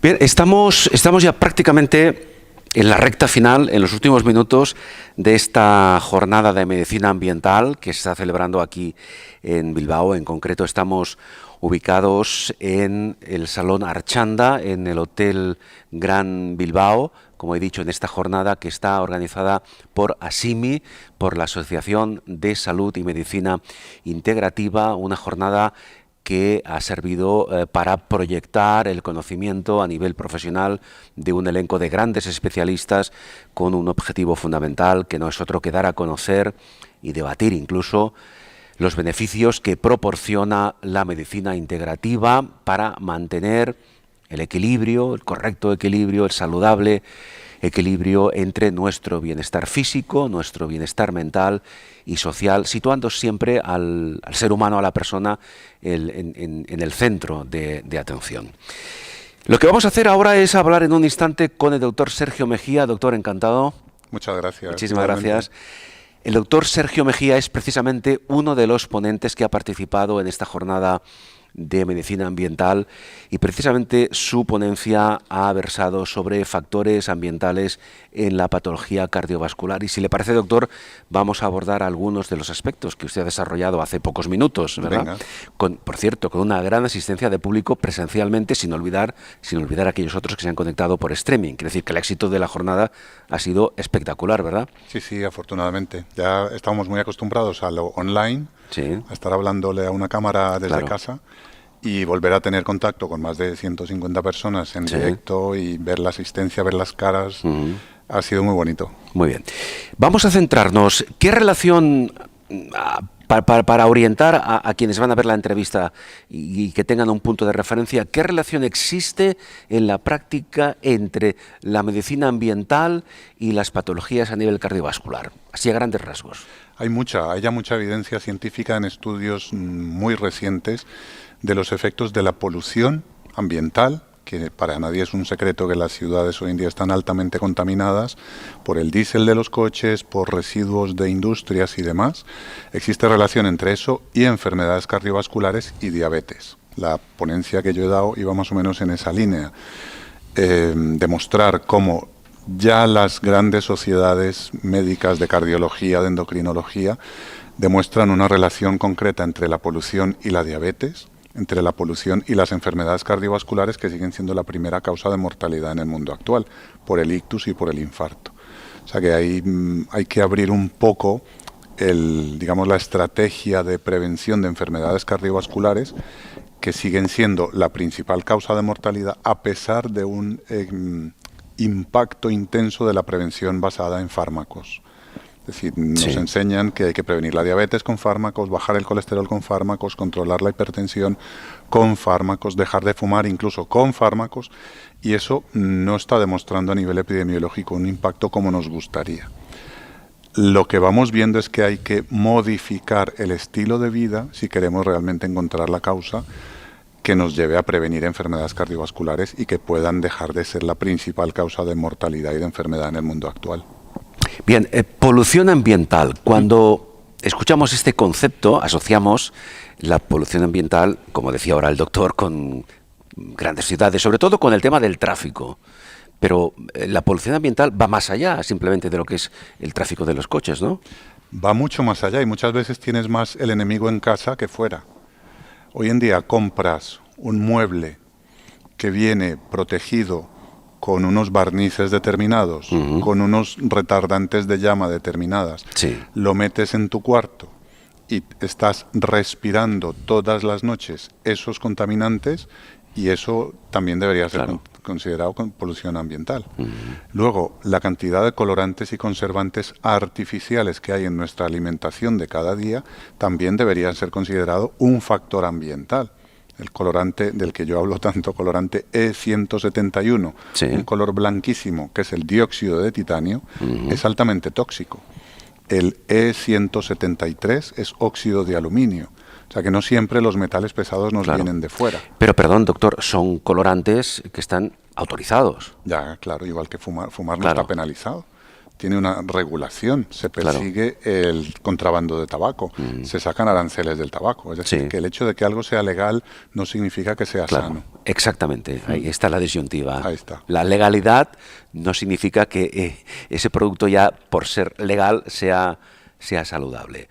Bien, estamos ya prácticamente en la recta final, en los últimos minutos de esta jornada de medicina ambiental que se está celebrando aquí en Bilbao. En concreto estamos ubicados en el Salón Archanda, en el Hotel Gran Bilbao, como he dicho, en esta jornada que está organizada por ASIMI, por la Asociación de Salud y Medicina Integrativa, una jornada que ha servido para proyectar el conocimiento a nivel profesional de un elenco de grandes especialistas con un objetivo fundamental que no es otro que dar a conocer y debatir incluso los beneficios que proporciona la medicina integrativa para mantener el equilibrio, el correcto equilibrio, el saludable equilibrio entre nuestro bienestar físico, nuestro bienestar mental y social, situando siempre al ser humano, a la persona, en el centro de atención. Lo que vamos a hacer ahora es hablar en un instante con el doctor Sergio Mejía. Doctor, encantado. Muchas gracias. Muchísimas gracias. El doctor Sergio Mejía es precisamente uno de los ponentes que ha participado en esta jornada de medicina ambiental y precisamente su ponencia ha versado sobre factores ambientales en la patología cardiovascular. Y si le parece, doctor, vamos a abordar algunos de los aspectos que usted ha desarrollado hace pocos minutos, ¿verdad? Por cierto, con una gran asistencia de público presencialmente, sin olvidar aquellos otros que se han conectado por streaming. Quiere decir que el éxito de la jornada ha sido espectacular, ¿verdad? Sí, afortunadamente. Ya estamos muy acostumbrados a lo online, sí, a estar hablándole a una cámara desde casa. Y volver a tener contacto con más de 150 personas en directo y ver la asistencia, ver las caras, ha sido muy bonito. Muy bien. Vamos a centrarnos. ¿Qué relación, para orientar a quienes van a ver la entrevista y que tengan un punto de referencia, qué relación existe en la práctica entre la medicina ambiental y las patologías a nivel cardiovascular? Así a grandes rasgos. Hay ya mucha evidencia científica en estudios muy recientes de los efectos de la polución ambiental, que para nadie es un secreto que las ciudades hoy en día están altamente contaminadas por el diésel de los coches, por residuos de industrias y demás. Existe relación entre eso y enfermedades cardiovasculares y diabetes. La ponencia que yo he dado iba más o menos en esa línea, demostrar cómo ya las grandes sociedades médicas de cardiología, de endocrinología, demuestran una relación concreta entre la polución y la diabetes, entre la polución y las enfermedades cardiovasculares, que siguen siendo la primera causa de mortalidad en el mundo actual, por el ictus y por el infarto. O sea que hay que abrir un poco la estrategia de prevención de enfermedades cardiovasculares, que siguen siendo la principal causa de mortalidad, a pesar de un impacto intenso de la prevención basada en fármacos. Es decir, nos enseñan que hay que prevenir la diabetes con fármacos, bajar el colesterol con fármacos, controlar la hipertensión con fármacos, dejar de fumar incluso con fármacos, y eso no está demostrando a nivel epidemiológico un impacto como nos gustaría. Lo que vamos viendo es que hay que modificar el estilo de vida si queremos realmente encontrar la causa que nos lleve a prevenir enfermedades cardiovasculares y que puedan dejar de ser la principal causa de mortalidad y de enfermedad en el mundo actual. Bien, polución ambiental. Cuando escuchamos este concepto, asociamos la polución ambiental, como decía ahora el doctor, con grandes ciudades, sobre todo con el tema del tráfico. Pero la polución ambiental va más allá simplemente de lo que es el tráfico de los coches, ¿no? Va mucho más allá y muchas veces tienes más el enemigo en casa que fuera. Hoy en día compras un mueble que viene protegido con unos barnices determinados, con unos retardantes de llama determinadas, lo metes en tu cuarto y estás respirando todas las noches esos contaminantes, y eso también debería ser considerado polución ambiental. Luego, la cantidad de colorantes y conservantes artificiales que hay en nuestra alimentación de cada día también debería ser considerado un factor ambiental. El colorante del que yo hablo tanto, colorante E171, un color blanquísimo, que es el dióxido de titanio, es altamente tóxico. El E173 es óxido de aluminio. O sea que no siempre los metales pesados nos vienen de fuera. Pero perdón, doctor, son colorantes que están autorizados. Ya, claro, igual que fumar no está penalizado. tiene una regulación, se persigue el contrabando de tabaco, se sacan aranceles del tabaco, es decir, que el hecho de que algo sea legal no significa que sea sano. Exactamente, ahí está la disyuntiva. Ahí está. La legalidad no significa que ese producto ya por ser legal sea saludable.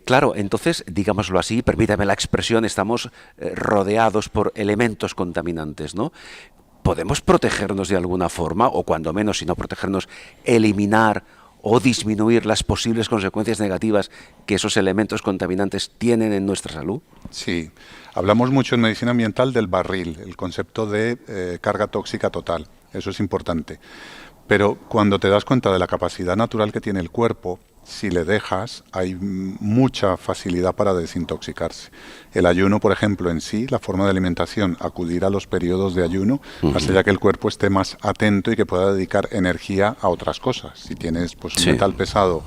Claro, entonces, digámoslo así, permítame la expresión, estamos rodeados por elementos contaminantes, ¿no? ¿Podemos protegernos de alguna forma, o cuando menos, si no protegernos, eliminar o disminuir las posibles consecuencias negativas que esos elementos contaminantes tienen en nuestra salud? Sí, hablamos mucho en medicina ambiental del barril, el concepto de carga tóxica total, eso es importante. Pero cuando te das cuenta de la capacidad natural que tiene el cuerpo, si le dejas, hay mucha facilidad para desintoxicarse. El ayuno, por ejemplo, en sí, la forma de alimentación, acudir a los periodos de ayuno, hace ya que el cuerpo esté más atento y que pueda dedicar energía a otras cosas. Si tienes pues, un metal pesado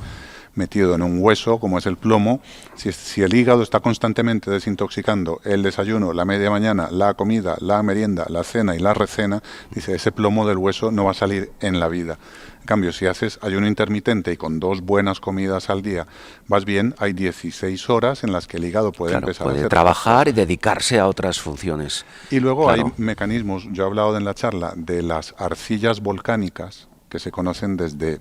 metido en un hueso, como es el plomo, si el hígado está constantemente desintoxicando el desayuno, la media mañana, la comida, la merienda, la cena y la recena, dice, ese plomo del hueso no va a salir en la vida. En cambio, si haces ayuno intermitente y con 2 buenas comidas al día vas bien, hay 16 horas en las que el hígado puede empezar a hacer trabajar y dedicarse a otras funciones. Y luego hay mecanismos, yo he hablado en la charla de las arcillas volcánicas que se conocen desde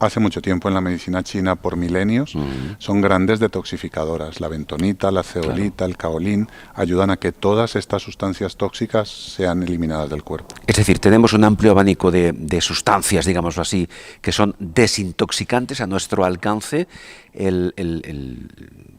hace mucho tiempo en la medicina china por milenios, son grandes detoxificadoras. La bentonita, la zeolita, el kaolín ayudan a que todas estas sustancias tóxicas sean eliminadas del cuerpo. Es decir, tenemos un amplio abanico de sustancias, digámoslo así, que son desintoxicantes a nuestro alcance. El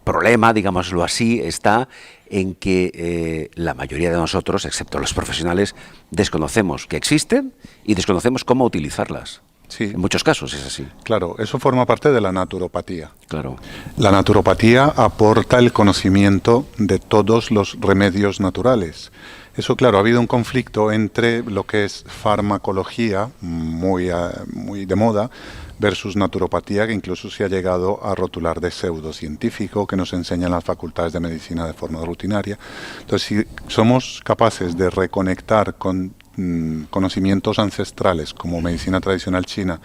problema, digámoslo así, está en que la mayoría de nosotros, excepto los profesionales, desconocemos que existen y desconocemos cómo utilizarlas. Sí. En muchos casos es así. Claro, eso forma parte de la naturopatía. Claro. La naturopatía aporta el conocimiento de todos los remedios naturales. Eso, claro, ha habido un conflicto entre lo que es farmacología, muy de moda, versus naturopatía, que incluso se ha llegado a rotular de pseudocientífico, que nos enseñan las facultades de medicina de forma rutinaria. Entonces, si somos capaces de reconectar con conocimientos ancestrales como medicina tradicional china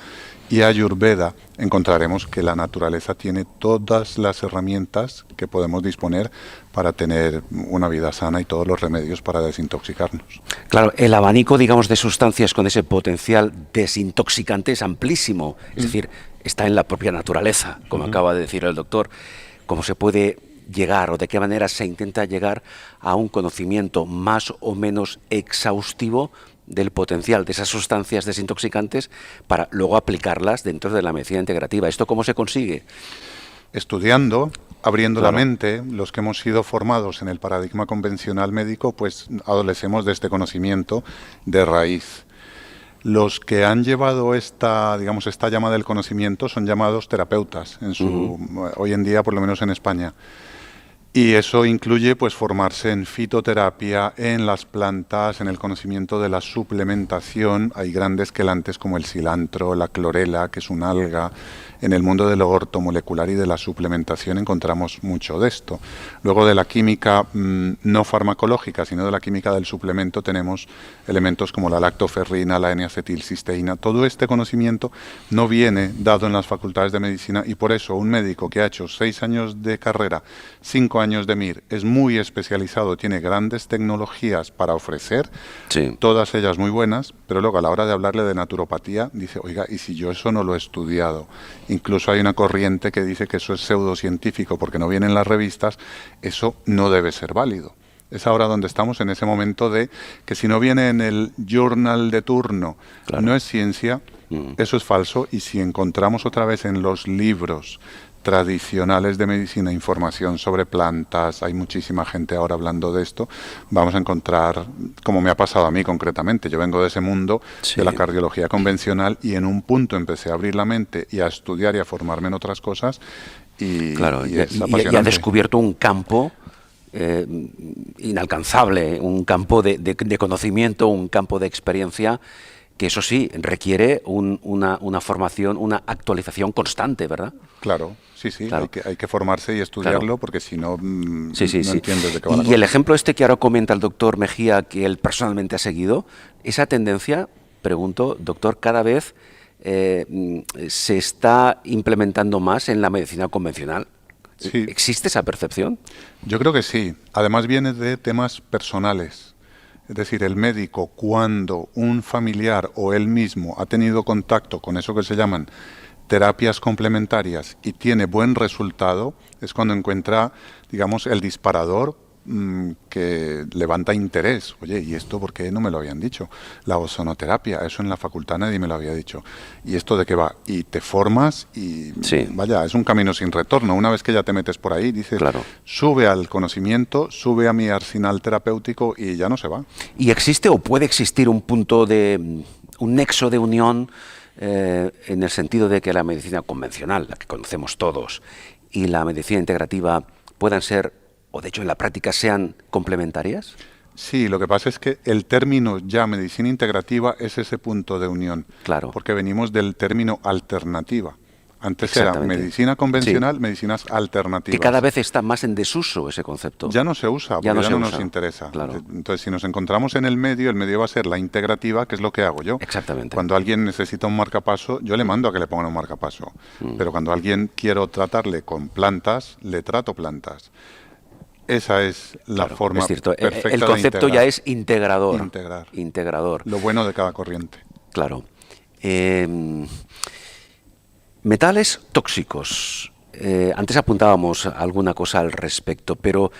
y Ayurveda, encontraremos que la naturaleza tiene todas las herramientas que podemos disponer para tener una vida sana y todos los remedios para desintoxicarnos. Claro, el abanico, digamos, de sustancias con ese potencial desintoxicante es amplísimo, es decir, está en la propia naturaleza, como acaba de decir el doctor. ¿Cómo se puede llegar o de qué manera se intenta llegar a un conocimiento más o menos exhaustivo del potencial de esas sustancias desintoxicantes para luego aplicarlas dentro de la medicina integrativa? ¿Esto cómo se consigue? Estudiando, abriendo la mente. Los que hemos sido formados en el paradigma convencional médico, pues adolecemos de este conocimiento de raíz. Los que han llevado esta llama del conocimiento son llamados terapeutas, hoy en día, por lo menos en España. Y eso incluye pues formarse en fitoterapia, en las plantas, en el conocimiento de la suplementación. Hay grandes quelantes como el cilantro, la clorela, que es un alga. En el mundo de lo ortomolecular y de la suplementación encontramos mucho de esto. Luego de la química no farmacológica, sino de la química del suplemento, tenemos elementos como la lactoferrina, la N-acetilcisteína. Todo este conocimiento no viene dado en las facultades de medicina y por eso un médico que ha hecho 6 años de carrera, 5 años de MIR, es muy especializado, tiene grandes tecnologías para ofrecer, todas ellas muy buenas, pero luego a la hora de hablarle de naturopatía dice, oiga, ¿y si yo eso no lo he estudiado? Incluso hay una corriente que dice que eso es pseudocientífico porque no viene en las revistas. Eso no debe ser válido. Es ahora donde estamos, en ese momento de que si no viene en el journal de turno, no es ciencia, eso es falso. Y si encontramos otra vez en los libros tradicionales de medicina información sobre plantas, hay muchísima gente ahora hablando de esto, vamos a encontrar, como me ha pasado a mí concretamente, yo vengo de ese mundo de la cardiología convencional y en un punto empecé a abrir la mente y a estudiar y a formarme en otras cosas y ha descubierto un campo inalcanzable, un campo de conocimiento, un campo de experiencia que eso sí, requiere una formación, una actualización constante, ¿verdad? Claro, sí, claro. Hay que formarse y estudiarlo porque si no, no entiendes de qué va la cosa. Y el ejemplo que ahora comenta el doctor Mejía, que él personalmente ha seguido, esa tendencia, pregunto, doctor, cada vez se está implementando más en la medicina convencional. Sí, ¿Existe esa percepción? yo creo que sí. Además viene de temas personales. Es decir, el médico, cuando un familiar o él mismo ha tenido contacto con eso que se llaman terapias complementarias y tiene buen resultado, es cuando encuentra, digamos, el disparador que levanta interés. Oye, ¿y esto por qué no me lo habían dicho? La ozonoterapia, eso en la facultad nadie me lo había dicho. ¿Y esto de qué va? Y te formas y Sí, vaya, es un camino sin retorno. Una vez que ya te metes por ahí, dices, claro. sube al conocimiento, sube a mi arsenal terapéutico y ya no se va. ¿Y existe o puede existir un punto un nexo de unión en el sentido de que la medicina convencional, la que conocemos todos, y la medicina integrativa puedan ser, o de hecho en la práctica sean complementarias? Sí, lo que pasa es que el término ya medicina integrativa es ese punto de unión, Claro, porque venimos del término alternativa. Antes era exactamente. medicina Sí, convencional, medicinas que alternativas. cada vez está más en desuso ese concepto. Ya no se usa, Ya porque no ya se no nos usa, interesa. claro. Entonces, si nos encontramos en el medio va a ser la integrativa, que es lo que hago yo. Exactamente. Cuando alguien necesita un marcapaso, yo le mando a que le pongan un marcapaso. Mm. Pero cuando alguien quiero tratarle con plantas, le trato plantas. Esa es la Claro, forma es cierto. perfecta El de concepto ya integrar. es integrador. Integrar. Integrador, Lo bueno de cada corriente. claro. Eh, Metales tóxicos. Antes apuntábamos alguna cosa al respecto, pero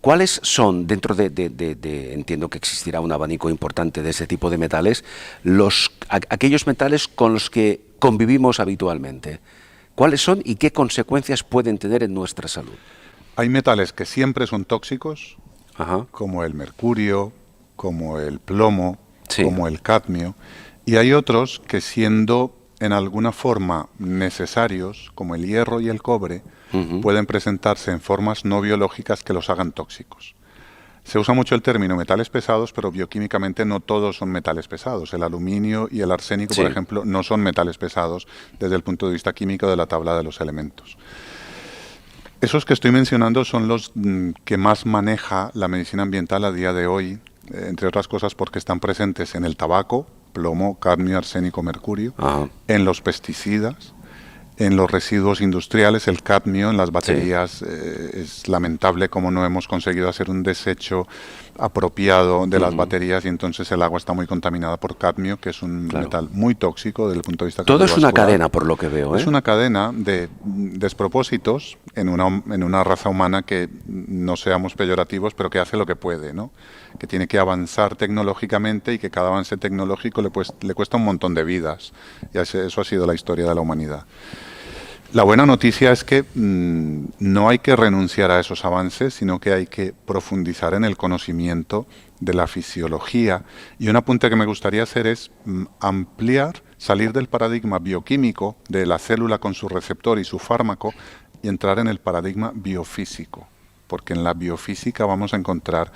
¿cuáles son, dentro entiendo que existirá un abanico importante de ese tipo de metales, aquellos metales con los que convivimos habitualmente? ¿Cuáles son y qué consecuencias pueden tener en nuestra salud? Hay metales que siempre son tóxicos, Ajá. como el mercurio, como el plomo, Sí. como el cadmio, y hay otros que siendo en alguna forma necesarios, como el hierro y el cobre, Ujú. pueden presentarse en formas no biológicas que los hagan tóxicos. Se usa mucho el término metales pesados, pero bioquímicamente no todos son metales pesados. El aluminio y el arsénico, Sí. por ejemplo, no son metales pesados desde el punto de vista químico de la tabla de los elementos. Esos que estoy mencionando son los que más maneja la medicina ambiental a día de hoy, entre otras cosas porque están presentes en el tabaco, plomo, cadmio, arsénico, mercurio, Ajá. en los pesticidas, en los residuos industriales, el cadmio en las Sí. baterías. Es lamentable cómo no hemos conseguido hacer un desecho apropiado de las baterías y entonces el agua está muy contaminada por cadmio, que es un Claro. metal muy tóxico desde el punto de vista Todo es una cardiovascular. cadena, por lo que veo, ¿eh? Es una cadena de despropósitos en una raza humana que no seamos peyorativos, pero que hace lo que puede, ¿no? Que tiene que avanzar tecnológicamente y que cada avance tecnológico le cuesta un montón de vidas. Y eso ha sido la historia de la humanidad. La buena noticia es que no hay que renunciar a esos avances, sino que hay que profundizar en el conocimiento de la fisiología. Y un apunte que me gustaría hacer es ampliar, salir del paradigma bioquímico de la célula con su receptor y su fármaco y entrar en el paradigma biofísico, porque en la biofísica vamos a encontrar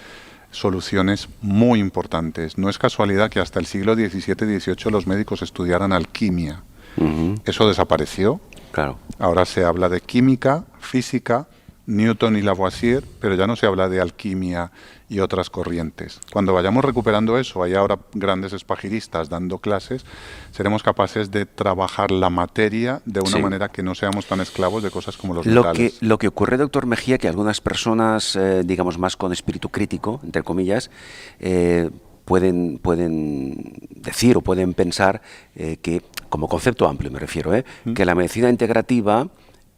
soluciones muy importantes. No es casualidad que hasta el siglo XVII-XVIII los médicos estudiaran alquimia. Ujú. Eso desapareció. Claro. Ahora se habla de química, física, Newton y Lavoisier, pero ya no se habla de alquimia y otras corrientes. Cuando vayamos recuperando eso, hay ahora grandes espagiristas dando clases, seremos capaces de trabajar la materia de una Sí. manera que no seamos tan esclavos de cosas como los Lo metales. lo que ocurre, doctor Mejía, que algunas personas, digamos más con espíritu crítico, entre comillas, pueden decir o pueden pensar que, como concepto amplio me refiero, que la medicina integrativa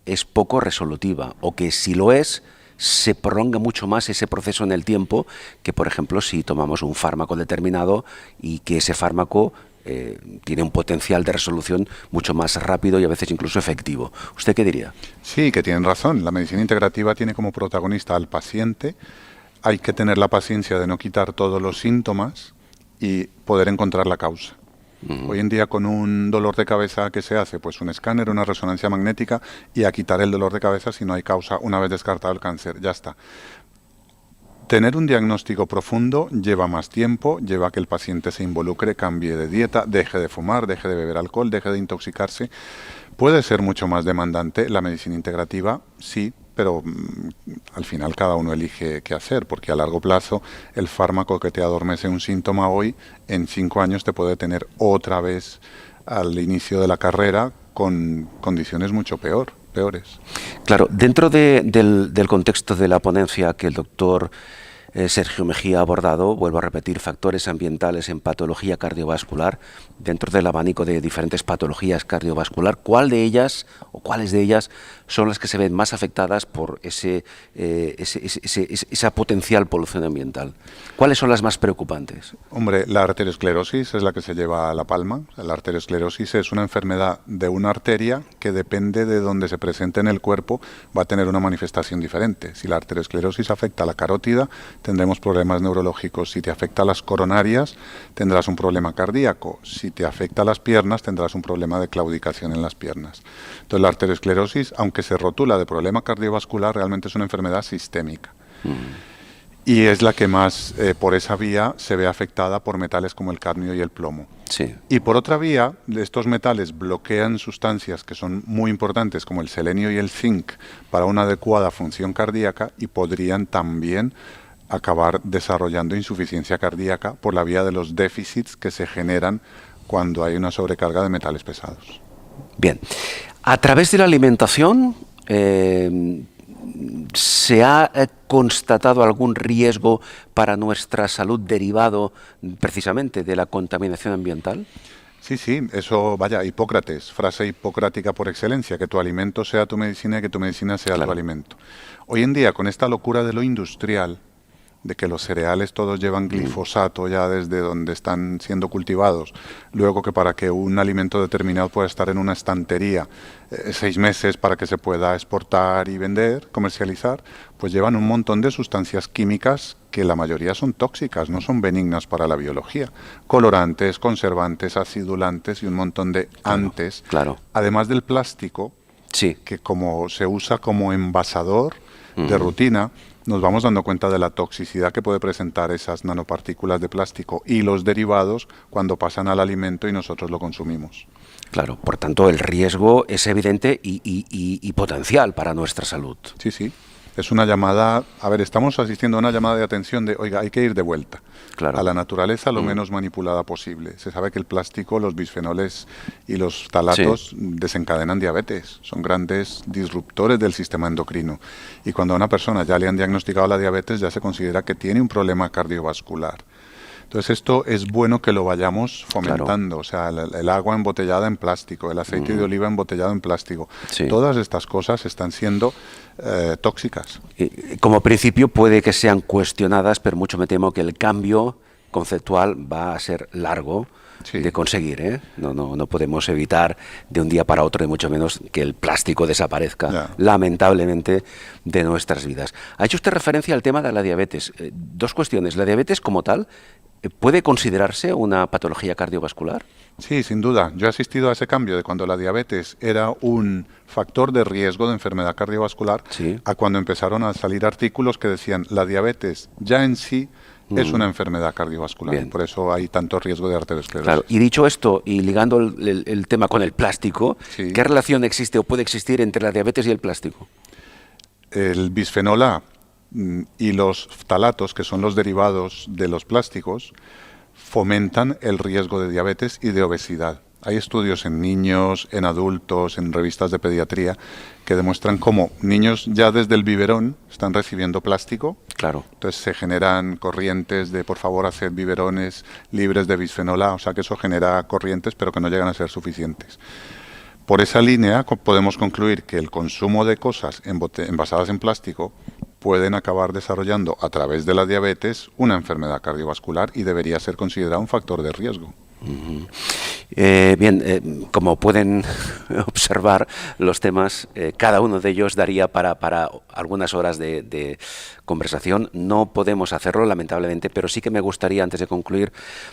es poco resolutiva o que si lo es, se prolonga mucho más ese proceso en el tiempo que, por ejemplo, si tomamos un fármaco determinado y que ese fármaco tiene un potencial de resolución mucho más rápido y a veces incluso efectivo. ¿Usted qué diría? Sí, que tienen razón. La medicina integrativa tiene como protagonista al paciente. Hay que tener la paciencia de no quitar todos los síntomas y poder encontrar la causa. Hoy en día con un dolor de cabeza, ¿qué se hace? Pues un escáner, una resonancia magnética y a quitar el dolor de cabeza si no hay causa una vez descartado el cáncer. Ya está. Tener un diagnóstico profundo lleva más tiempo, lleva a que el paciente se involucre, cambie de dieta, deje de fumar, deje de beber alcohol, deje de intoxicarse. Puede ser mucho más demandante la medicina integrativa, sí, pero al final cada uno elige qué hacer, porque a largo plazo el fármaco que te adormece un síntoma hoy, en 5 años te puede tener otra vez al inicio de la carrera con condiciones mucho peores. Claro, dentro del contexto de la ponencia que el doctor Sergio Mejía ha abordado, vuelvo a repetir, factores ambientales en patología cardiovascular, dentro del abanico de diferentes patologías cardiovascular, ¿cuál de ellas o cuáles de ellas son las que se ven más afectadas por esa potencial polución ambiental? ¿Cuáles son las más preocupantes? Hombre, la arteriosclerosis es la que se lleva a la palma. La arteriosclerosis es una enfermedad de una arteria que depende de donde se presente en el cuerpo, va a tener una manifestación diferente. Si la arteriosclerosis afecta a la carótida, tendremos problemas neurológicos. Si te afecta a las coronarias, tendrás un problema cardíaco. Si te afecta a las piernas, tendrás un problema de claudicación en las piernas. Entonces, la arteriosclerosis, aunque se rotula de problema cardiovascular, realmente es una enfermedad sistémica. Y es la que más, por esa vía, se ve afectada por metales como el cadmio y el plomo. Sí. Y por otra vía, estos metales bloquean sustancias que son muy importantes, como el selenio y el zinc, para una adecuada función cardíaca, y podrían también acabar desarrollando insuficiencia cardíaca por la vía de los déficits que se generan cuando hay una sobrecarga de metales pesados. Bien. A través de la alimentación, ¿se ha constatado algún riesgo para nuestra salud derivado precisamente de la contaminación ambiental? Sí, eso, vaya, Hipócrates, frase hipocrática por excelencia, que tu alimento sea tu medicina y que tu medicina sea tu alimento. Hoy en día, con esta locura de lo industrial, de que los cereales todos llevan glifosato ya desde donde están siendo cultivados, luego que para que un alimento determinado pueda estar en una estantería 6 meses para que se pueda exportar y vender, comercializar, pues llevan un montón de sustancias químicas que la mayoría son tóxicas, no son benignas para la biología. Colorantes, conservantes, acidulantes y un montón de antes. Claro. Además del plástico, sí, que como se usa como envasador de rutina, nos vamos dando cuenta de la toxicidad que puede presentar esas nanopartículas de plástico y los derivados cuando pasan al alimento y nosotros lo consumimos. Claro, por tanto el riesgo es evidente y potencial para nuestra salud. Sí. Es una llamada, estamos asistiendo a una llamada de atención de, oiga, hay que ir de vuelta a la naturaleza lo menos manipulada posible. Se sabe que el plástico, los bisfenoles y los ftalatos desencadenan diabetes, son grandes disruptores del sistema endocrino. Y cuando a una persona ya le han diagnosticado la diabetes, ya se considera que tiene un problema cardiovascular. Entonces esto es bueno que lo vayamos fomentando, o sea, el agua embotellada en plástico, el aceite de oliva embotellado en plástico, todas estas cosas están siendo tóxicas. Como principio puede que sean cuestionadas, pero mucho me temo que el cambio conceptual va a ser largo de conseguir, ¿eh? No podemos evitar de un día para otro, y mucho menos que el plástico desaparezca, lamentablemente, de nuestras vidas. Ha hecho usted referencia al tema de la diabetes. Dos cuestiones. ¿La diabetes como tal puede considerarse una patología cardiovascular? Sí, sin duda. Yo he asistido a ese cambio de cuando la diabetes era un factor de riesgo de enfermedad cardiovascular a cuando empezaron a salir artículos que decían la diabetes ya en sí es una enfermedad cardiovascular. Bien. Por eso hay tanto riesgo de arteriosclerosis. Claro. Y dicho esto, y ligando el tema con el plástico, ¿qué relación existe o puede existir entre la diabetes y el plástico? El bisfenol A y los ftalatos, que son los derivados de los plásticos, fomentan el riesgo de diabetes y de obesidad. Hay estudios en niños, en adultos, en revistas de pediatría, que demuestran cómo niños ya desde el biberón están recibiendo plástico. Claro. Entonces se generan corrientes de, por favor, hacer biberones libres de bisfenol A, o sea que eso genera corrientes, pero que no llegan a ser suficientes. Por esa línea podemos concluir que el consumo de cosas envasadas en plástico pueden acabar desarrollando a través de la diabetes una enfermedad cardiovascular y debería ser considerado un factor de riesgo. Bien, como pueden observar, los temas, cada uno de ellos daría para algunas horas de conversación. No podemos hacerlo, lamentablemente, pero sí que me gustaría, antes de concluir,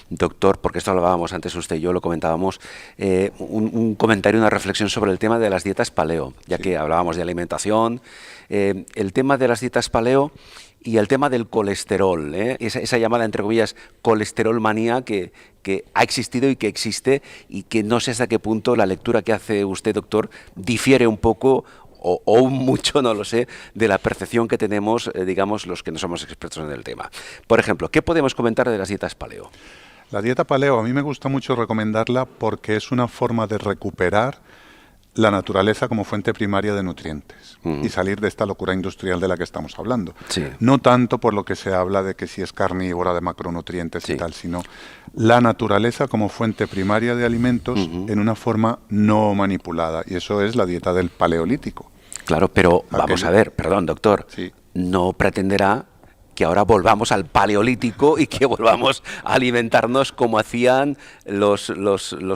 doctor, porque esto lo hablábamos antes usted y yo, lo comentábamos, un comentario, una reflexión sobre el tema de las dietas paleo, ya que hablábamos de alimentación, el tema de las dietas paleo y el tema del colesterol, esa llamada, entre comillas, colesterolmanía que ha existido y que existe, y que no sé hasta qué punto la lectura que hace usted, doctor, difiere un poco o mucho, no lo sé, de la percepción que tenemos, digamos, los que no somos expertos en el tema. Por ejemplo, ¿qué podemos comentar de las dietas paleo? La dieta paleo a mí me gusta mucho recomendarla porque es una forma de recuperar la naturaleza como fuente primaria de nutrientes y salir de esta locura industrial de la que estamos hablando. Sí. No tanto por lo que se habla de que si es carnívora, de macronutrientes Sí. y tal, sino la naturaleza como fuente primaria de alimentos en una forma no manipulada. Y eso es la dieta del paleolítico. Claro, pero vamos a ver, perdón, doctor, Sí. no pretenderá que ahora volvamos al paleolítico y que volvamos a alimentarnos como hacían los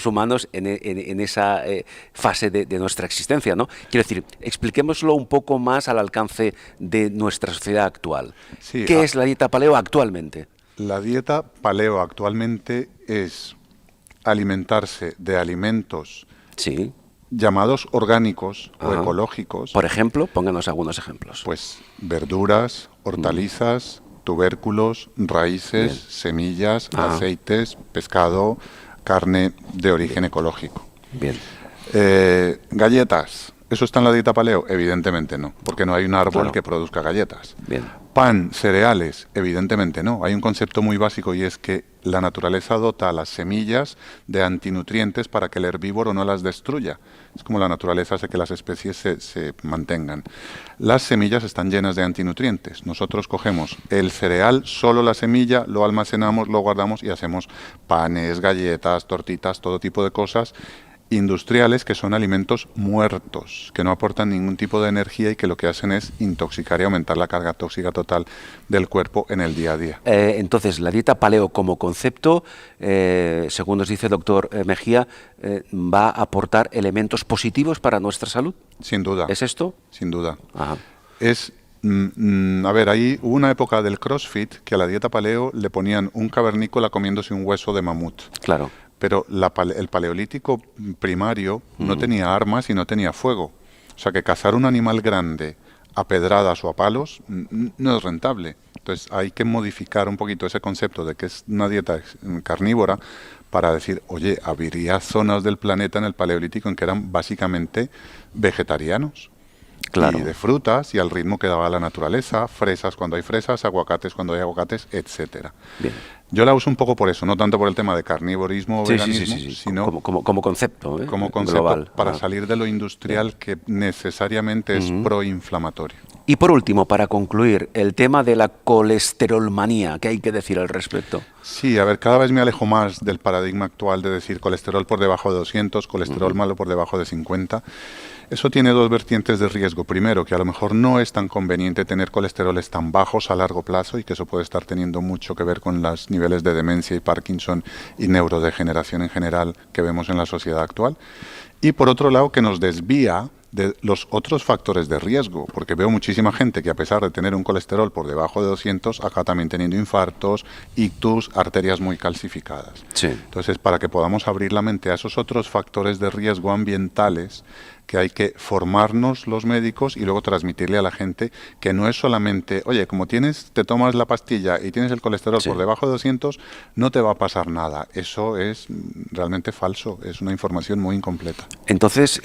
humanos en esa fase de nuestra existencia, ¿no? Quiero decir, expliquémoslo un poco más al alcance de nuestra sociedad actual. Sí, ¿Qué es la dieta paleo actualmente? La dieta paleo actualmente es alimentarse de alimentos Sí. llamados orgánicos o Ajá. ecológicos, Por ejemplo, pónganos algunos ejemplos. pues verduras, hortalizas, tubérculos, raíces, Bien. semillas, Ah. aceites, pescado, carne de origen ecológico. Bien. Galletas, ¿eso está en la dieta paleo? Evidentemente no, porque no hay un árbol Claro. que produzca galletas. Bien. Pan, cereales, evidentemente no. Hay un concepto muy básico y es que la naturaleza dota a las semillas de antinutrientes para que el herbívoro no las destruya. Es como la naturaleza hace que las especies se mantengan. Las semillas están llenas de antinutrientes. Nosotros cogemos el cereal, solo la semilla, lo almacenamos, lo guardamos y hacemos panes, galletas, tortitas, todo tipo de cosas industriales que son alimentos muertos, que no aportan ningún tipo de energía y que lo que hacen es intoxicar y aumentar la carga tóxica total del cuerpo en el día a día. Entonces, la dieta paleo como concepto, según nos dice el doctor Mejía, va a aportar elementos positivos para nuestra salud. Sin duda. ¿Es esto? Sin duda. Ajá. Es, a ver, ahí hubo una época del CrossFit que a la dieta paleo le ponían un cavernícola comiéndose un hueso de mamut. Claro. Pero el paleolítico primario no tenía armas y no tenía fuego. O sea que cazar un animal grande a pedradas o a palos no es rentable. Entonces hay que modificar un poquito ese concepto de que es una dieta carnívora para decir, oye, habría zonas del planeta en el paleolítico en que eran básicamente vegetarianos. Claro. Y de frutas y al ritmo que daba la naturaleza, fresas cuando hay fresas, aguacates cuando hay aguacates, etcétera. Bien. Yo la uso un poco por eso, no tanto por el tema de carnivorismo o veganismo, sí. sino Como concepto, como concepto global. para salir de lo industrial que necesariamente es proinflamatorio. Y por último, para concluir, el tema de la colesterolmanía, ¿qué hay que decir al respecto? Sí, a ver, cada vez me alejo más del paradigma actual de decir colesterol por debajo de 200, colesterol malo por debajo de 50. Eso tiene dos vertientes de riesgo. Primero, que a lo mejor no es tan conveniente tener colesteroles tan bajos a largo plazo y que eso puede estar teniendo mucho que ver con los niveles de demencia y Parkinson y neurodegeneración en general que vemos en la sociedad actual. Y por otro lado, que nos desvía de los otros factores de riesgo, porque veo muchísima gente que a pesar de tener un colesterol por debajo de 200, acá también teniendo infartos, ictus, arterias muy calcificadas. Sí. Entonces, para que podamos abrir la mente a esos otros factores de riesgo ambientales, que hay que formarnos los médicos y luego transmitirle a la gente que no es solamente, oye, como te tomas la pastilla y tienes el colesterol por debajo de 200, no te va a pasar nada. Eso es realmente falso, es una información muy incompleta. Entonces,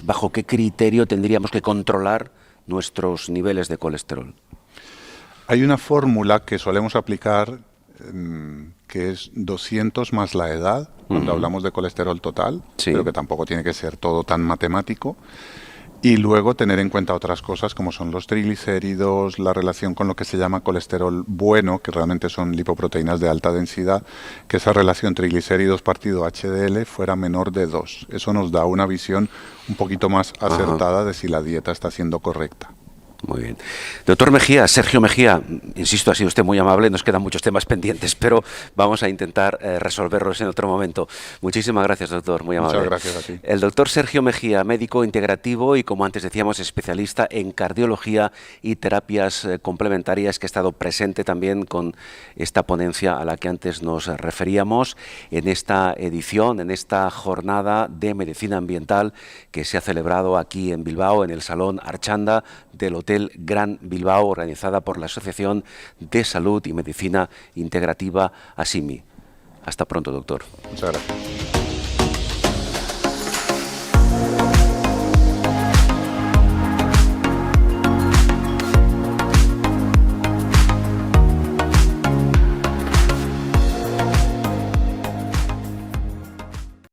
bajo qué criterio tendríamos que controlar nuestros niveles de colesterol? Hay una fórmula que solemos aplicar que es 200 más la edad, cuando hablamos de colesterol total, pero que tampoco tiene que ser todo tan matemático. Y luego tener en cuenta otras cosas como son los triglicéridos, la relación con lo que se llama colesterol bueno, que realmente son lipoproteínas de alta densidad, que esa relación triglicéridos partido HDL fuera menor de 2. Eso nos da una visión un poquito más acertada de si la dieta está siendo correcta. Muy bien. Doctor Mejía, Sergio Mejía, insisto, ha sido usted muy amable, nos quedan muchos temas pendientes, pero vamos a intentar resolverlos en otro momento. Muchísimas gracias, doctor, muy amable. Muchas gracias a ti. El doctor Sergio Mejía, médico integrativo y, como antes decíamos, especialista en cardiología y terapias complementarias, que ha estado presente también con esta ponencia a la que antes nos referíamos en esta edición, en esta jornada de medicina ambiental que se ha celebrado aquí en Bilbao, en el Salón Archanda del Hotel Gran Bilbao, organizada por la Asociación de Salud y Medicina Integrativa ASIMI. Hasta pronto, doctor. Muchas gracias.